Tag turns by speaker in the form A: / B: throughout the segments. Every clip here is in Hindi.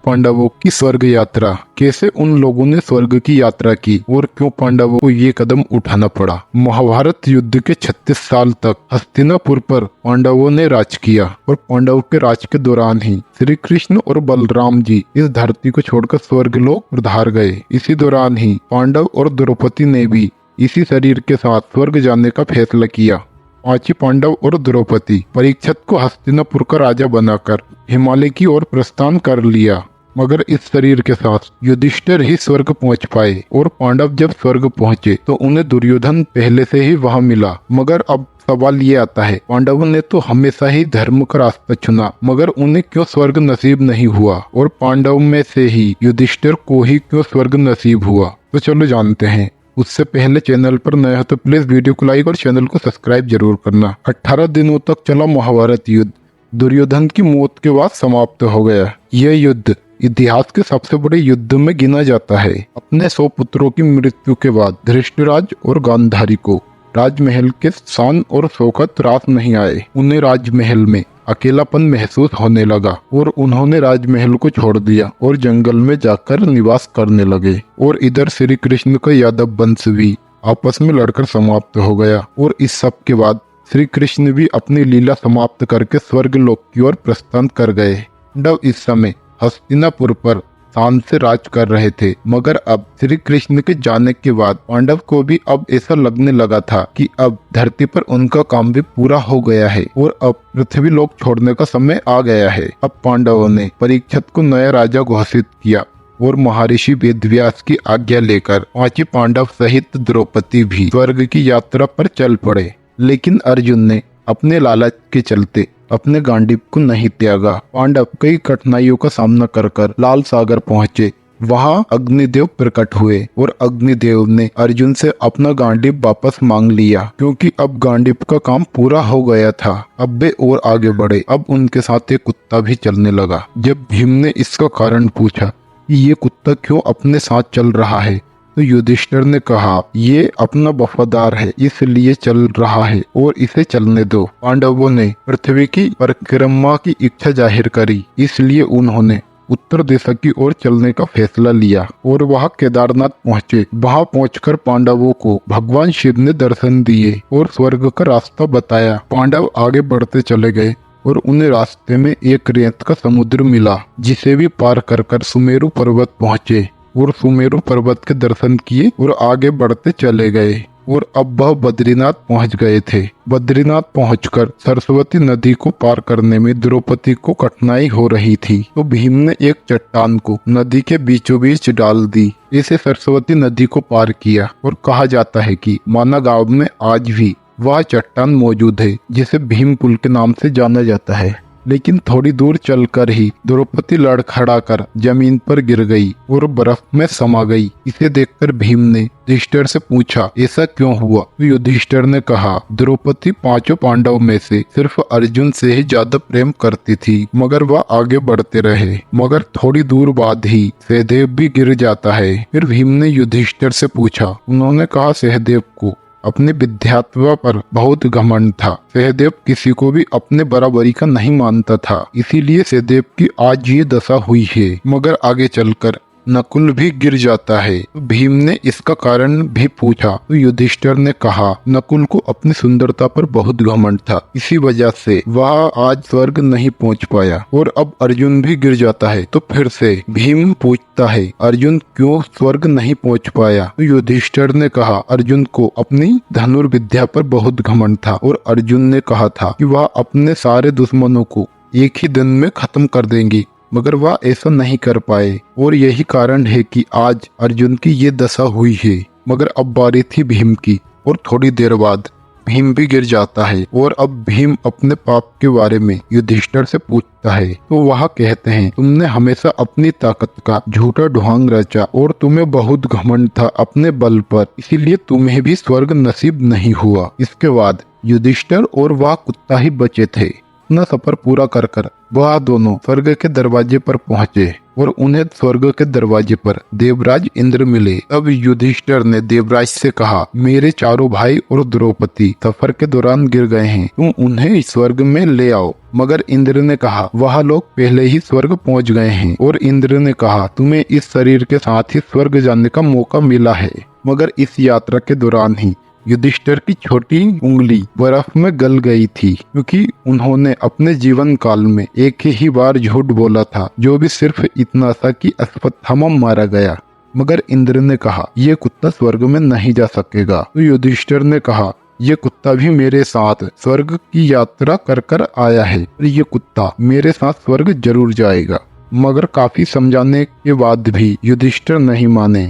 A: पांडवों की स्वर्ग यात्रा। कैसे उन लोगों ने स्वर्ग की यात्रा की और क्यों पांडवों को ये कदम उठाना पड़ा। महाभारत युद्ध के 36 साल तक हस्तिनापुर पर पांडवों ने राज किया और पांडवों के राज के दौरान ही श्री कृष्ण और बलराम जी इस धरती को छोड़कर स्वर्ग लोक पधार गए। इसी दौरान ही पांडव और द्रौपदी ने भी इसी शरीर के साथ स्वर्ग जाने का फैसला किया। पांचों पांडव और द्रौपदी परीक्षित को हस्तिनापुर का राजा बनाकर हिमालय की ओर प्रस्थान कर लिया, मगर इस शरीर के साथ युधिष्ठिर ही स्वर्ग पहुंच पाए। और पांडव जब स्वर्ग पहुंचे तो उन्हें दुर्योधन पहले से ही वहां मिला। मगर अब सवाल ये आता है, पांडवों ने तो हमेशा ही धर्म का रास्ता चुना, मगर उन्हें क्यों स्वर्ग नसीब नहीं हुआ और पांडव में से ही युधिष्ठिर को ही क्यों स्वर्ग नसीब हुआ। तो चलो जानते हैं। उससे पहले चैनल पर नया हो तो प्लीज वीडियो को लाइक और चैनल को सब्सक्राइब जरूर करना। 18 दिनों तक चला महाभारत युद्ध दुर्योधन की मौत के बाद समाप्त हो गया। यह युद्ध इतिहास के सबसे बड़े युद्ध में गिना जाता है। अपने 100 पुत्रों की मृत्यु के बाद धृष्टराज और गांधारी को राजमहल के शान और शौकत रास नहीं आए। उन्हें राजमहल में अकेलापन महसूस होने लगा और उन्होंने राजमहल को छोड़ दिया और जंगल में जाकर निवास करने लगे। और इधर श्री कृष्ण का यादव वंश भी आपस में लड़कर समाप्त हो गया। और इस सब के बाद श्री कृष्ण भी अपनी लीला समाप्त करके स्वर्ग लोक की ओर प्रस्थान कर गए। पांडव इस समय हस्तिनापुर पर शान से राज कर रहे थे, मगर अब श्री कृष्ण के जाने के बाद पांडव को भी अब ऐसा लगने लगा था कि अब धरती पर उनका काम भी पूरा हो गया है और अब पृथ्वी लोक छोड़ने का समय आ गया है। अब पांडवों ने परीक्षित को नया राजा घोषित किया और महर्षि वेदव्यास की आज्ञा लेकर पांचों पांडव सहित द्रौपदी भी स्वर्ग की यात्रा पर चल पड़े। लेकिन अर्जुन ने अपने लालच के चलते अपने गांडीव को नहीं त्यागा। पांडव कई कठिनाइयों का सामना कर लाल सागर पहुँचे। वहां अग्निदेव प्रकट हुए और अग्निदेव ने अर्जुन से अपना गांडीव वापस मांग लिया, क्योंकि अब गांडीव का काम पूरा हो गया था। अब वे और आगे बढ़े। अब उनके साथ एक कुत्ता भी चलने लगा। जब भीम ने इसका कारण पूछा कि ये कुत्ता क्यों अपने साथ चल रहा है, तो युधिष्ठिर ने कहा, ये अपना वफादार है इसलिए चल रहा है और इसे चलने दो। पांडवों ने पृथ्वी की परिक्रमा की इच्छा जाहिर करी, इसलिए उन्होंने उत्तर दिशा की ओर चलने का फैसला लिया और वहां केदारनाथ पहुँचे। वहां पहुंचकर पांडवों को भगवान शिव ने दर्शन दिए और स्वर्ग का रास्ता बताया। पांडव आगे बढ़ते चले गए और उन्हें रास्ते में एक रेत का समुद्र मिला, जिसे भी पार कर सुमेरु पर्वत पहुँचे और सुमेरु पर्वत के दर्शन किए और आगे बढ़ते चले गए। और अब वह बद्रीनाथ पहुंच गए थे। बद्रीनाथ पहुंचकर सरस्वती नदी को पार करने में द्रौपदी को कठिनाई हो रही थी, तो भीम ने एक चट्टान को नदी के बीचों बीच डाल दी। इसे सरस्वती नदी को पार किया और कहा जाता है कि माना गांव में आज भी वह चट्टान मौजूद है, जिसे भीम पुल के नाम से जाना जाता है। लेकिन थोड़ी दूर चलकर ही द्रौपदी लड़खड़ाकर जमीन पर गिर गई और बर्फ में समा गई। इसे देखकर भीम ने युधिष्ठिर से पूछा, ऐसा क्यों हुआ। तो युधिष्ठिर ने कहा, द्रौपदी पांचों पांडव में से सिर्फ अर्जुन से ही ज्यादा प्रेम करती थी, मगर वह आगे बढ़ते रहे। मगर थोड़ी दूर बाद ही सहदेव भी गिर जाता है। फिर भीम ने युधिष्ठिर से पूछा। उन्होंने कहा, सहदेव को अपने विद्यात्व पर बहुत घमंड था। सहदेव किसी को भी अपने बराबरी का नहीं मानता था, इसीलिए सहदेव की आज ये दशा हुई है। मगर आगे चलकर नकुल भी गिर जाता है। तो भीम ने इसका कारण भी पूछा, तो युधिष्ठिर ने कहा, नकुल को अपनी सुंदरता पर बहुत घमंड था, इसी वजह से वह आज स्वर्ग नहीं पहुंच पाया। और अब अर्जुन भी गिर जाता है। तो फिर से भीम पूछता है, अर्जुन क्यों स्वर्ग नहीं पहुंच पाया। तो युधिष्ठिर ने कहा, अर्जुन को अपनी धनुर्विद्या पर बहुत घमंड था और अर्जुन ने कहा था कि वह अपने सारे दुश्मनों को एक ही दिन में खत्म कर देंगे, मगर वह ऐसा नहीं कर पाए और यही कारण है कि आज अर्जुन की ये दशा हुई है। मगर अब बारी थी भीम की और थोड़ी देर बाद भीम भी गिर जाता है। और अब भीम अपने पाप के बारे में युधिष्ठिर से पूछता है, तो वह कहते हैं, तुमने हमेशा अपनी ताकत का झूठा ढोंग रचा और तुम्हें बहुत घमंड था अपने बल पर, इसीलिए तुम्हें भी स्वर्ग नसीब नहीं हुआ। इसके बाद युधिष्ठिर और वह कुत्ता ही बचे थे। अपना सफर पूरा कर वह दोनों स्वर्ग के दरवाजे पर पहुंचे। और उन्हें स्वर्ग के दरवाजे पर देवराज इंद्र मिले। तब युधिष्ठिर ने देवराज से कहा, मेरे चारों भाई और द्रौपदी सफर के दौरान गिर गए हैं, तुम उन्हें स्वर्ग में ले आओ। मगर इंद्र ने कहा, वह लोग पहले ही स्वर्ग पहुंच गए हैं। और इंद्र ने कहा, तुम्हें इस शरीर के साथ ही स्वर्ग जाने का मौका मिला है। मगर इस यात्रा के दौरान ही युधिष्ठिर की छोटी उंगली बर्फ में गल गई थी, क्योंकि उन्होंने अपने जीवन काल में एक ही बार झूठ बोला था, जो भी सिर्फ इतना था कि अश्वत्थामा मारा गया। मगर इंद्र ने कहा, ये कुत्ता स्वर्ग में नहीं जा सकेगा। तो युधिष्ठिर ने कहा, ये कुत्ता भी मेरे साथ स्वर्ग की यात्रा कर कर आया है और ये कुत्ता मेरे साथ स्वर्ग जरूर जाएगा। मगर काफी समझाने के बाद भी युधिष्ठिर नहीं माने।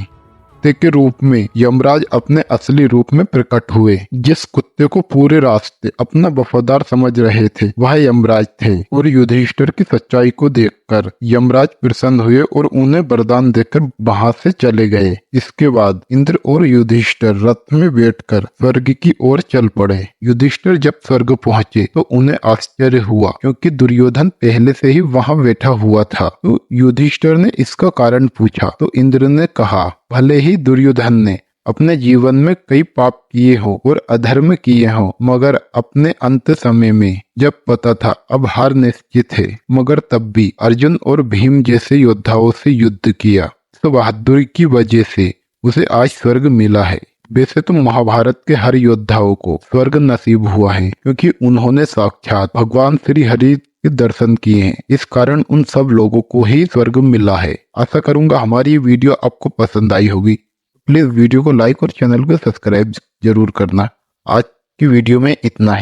A: कुत्ते के रूप में यमराज अपने असली रूप में प्रकट हुए। जिस कुत्ते को पूरे रास्ते अपना वफादार समझ रहे थे, वह यमराज थे। और युधिष्ठिर की सच्चाई को देखकर यमराज प्रसन्न हुए और उन्हें वरदान देकर वहां से चले गए। इसके बाद इंद्र और युधिष्ठिर रथ में बैठकर स्वर्ग की ओर चल पड़े। युधिष्ठिर जब स्वर्ग पहुंचे तो उन्हें आश्चर्य हुआ, क्योंकि दुर्योधन पहले से ही वहां बैठा हुआ था। तो युधिष्ठिर ने इसका कारण पूछा तो इंद्र ने कहा, भले ही दुर्योधन ने अपने जीवन में कई पाप किए हो और अधर्म किए हो, मगर अपने अंत समय में जब पता था अब हार निश्चित है, मगर तब भी अर्जुन और भीम जैसे योद्धाओं से युद्ध किया। इस बहादुरी की वजह से उसे आज स्वर्ग मिला है। वैसे तो महाभारत के हर योद्धाओं को स्वर्ग नसीब हुआ है, क्योंकि उन्होंने साक्षात भगवान श्री हरि के दर्शन किए हैं। इस कारण उन सब लोगों को ही स्वर्ग मिला है। आशा करूंगा हमारी वीडियो आपको पसंद आई होगी। प्लीज वीडियो को लाइक और चैनल को सब्सक्राइब जरूर करना। आज की वीडियो में इतना ही।